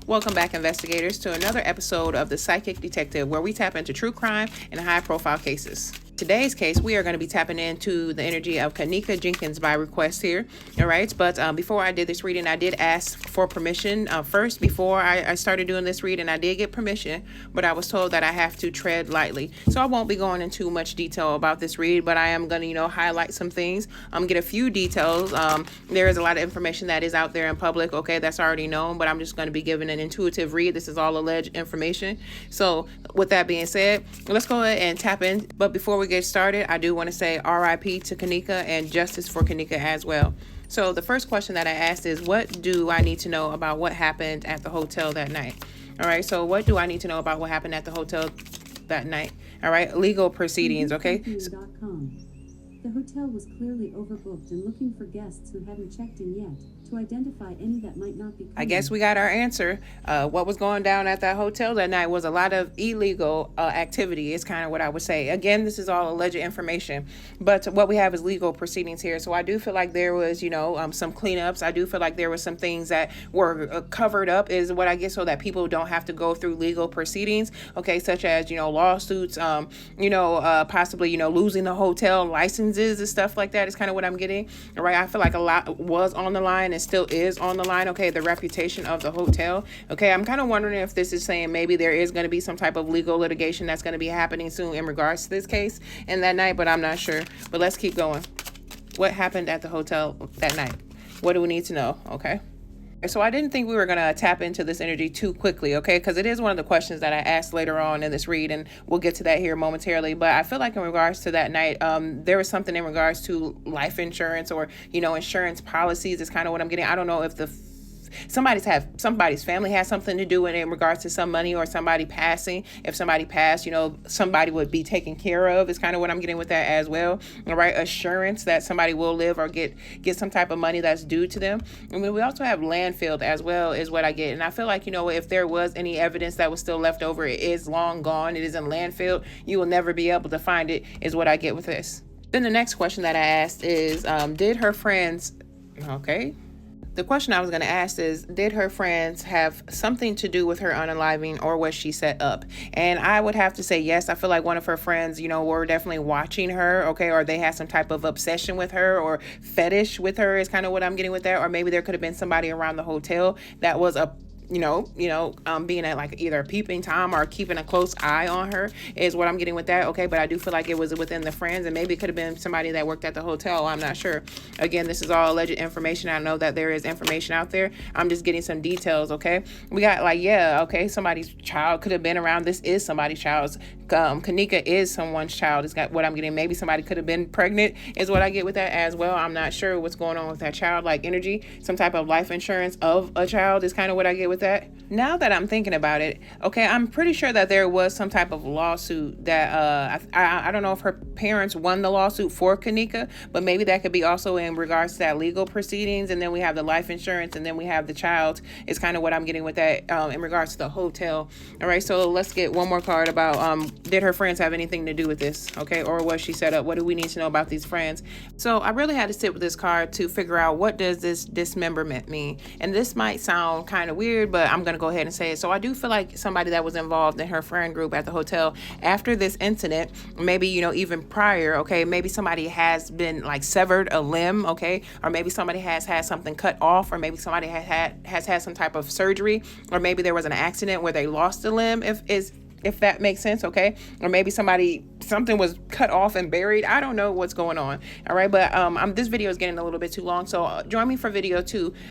Welcome back, investigators, to another episode of The Psychic Detective, where we tap into true crime and high-profile cases. Today's case, we are going to be tapping into the energy of KENNEKA Jenkins by request here. All right, but before I did this reading, I did ask for permission first before I started doing this reading. I did get permission, but I was told that I have to tread lightly. So I won't be going into much detail about this read, but I am going to, highlight some things, get a few details. There is a lot of information that is out there in public, okay, that's already known, but I'm just going to be giving an intuitive read. This is all alleged information. So with that being said, let's go ahead and tap in. But before we get started, I do want to say RIP to KENNEKA and justice for KENNEKA as well. So the first question that I asked is, what do I need to know about what happened at the hotel that night? All right, so what do I need to know about what happened at the hotel that night? All right, legal proceedings, okay? The hotel was clearly overbooked and looking for guests who hadn't checked in yet to identify any that might not be coming. I guess we got our answer. What was going down at that hotel that night was a lot of illegal activity is kind of what I would say. Again, this is all alleged information, but what we have is legal proceedings here. So I do feel like there was, some cleanups. I do feel like there was some things that were covered up is what I guess, so that people don't have to go through legal proceedings, okay, such as, lawsuits, possibly, losing the hotel licenses and stuff like that is kind of what I'm getting. All right, I feel like a lot was on the line and still is on the line, okay, the reputation of the hotel. Okay, I'm kind of wondering if this is saying maybe there is going to be some type of legal litigation that's going to be happening soon in regards to this case and that night, but I'm not sure. But let's keep going. What happened at the hotel that night? What do we need to know? Okay. So I didn't think we were going to tap into this energy too quickly, okay? Because it is one of the questions that I asked later on in this read, and we'll get to that here momentarily. But I feel like in regards to that night, there was something in regards to life insurance or, insurance policies is kind of what I'm getting. I don't know if somebody's family has something to do with it in regards to some money or somebody passing. If somebody passed, somebody would be taken care of is kind of what I'm getting with that as well. All right, assurance that somebody will live or get some type of money that's due to them. I mean, we also have landfill as well is what I get. And I feel like, if there was any evidence that was still left over, it is long gone. It is in landfill. You will never be able to find it is what I get with this. Then the next question that I asked is, did her friends, okay, the question I was going to ask is, did her friends have something to do with her unaliving, or was she set up? And I would have to say yes. I feel like one of her friends, were definitely watching her, okay, or they had some type of obsession with her or fetish with her is kind of what I'm getting with that. Or maybe there could have been somebody around the hotel that was being at like either a peeping Tom or keeping a close eye on her is what I'm getting with that. Okay, but I do feel like it was within the friends, and maybe it could have been somebody that worked at the hotel. I'm not sure. Again, this is all alleged information. I know that there is information out there. I'm just getting some details. Okay, we got somebody's child could have been around. This is somebody's child. KENNEKA is someone's child. Is got what I'm getting. Maybe somebody could have been pregnant is what I get with that as well. I'm not sure what's going on with that childlike energy. Some type of life insurance of a child is kind of what I get with that. Now that I'm thinking about it, okay, I'm pretty sure that there was some type of lawsuit that I don't know if her parents won the lawsuit for KENNEKA, but maybe that could be also in regards to that legal proceedings. And then we have the life insurance, and then we have the child is kind of what I'm getting with that in regards to the hotel. All right, so let's get one more card about did her friends have anything to do with this, okay, or was she set up? What do we need to know about these friends? So I really had to sit with this card to figure out, what does this dismemberment mean? And this might sound kind of weird, but I'm going to go ahead and say it. So I do feel like somebody that was involved in her friend group at the hotel after this incident, maybe, even prior, okay, maybe somebody has been like severed a limb, okay, or maybe somebody has had something cut off, or maybe somebody has had some type of surgery, or maybe there was an accident where they lost a limb, if that makes sense, okay? Or maybe something was cut off and buried. I don't know what's going on, all right? But this video is getting a little bit too long, so join me for video 2.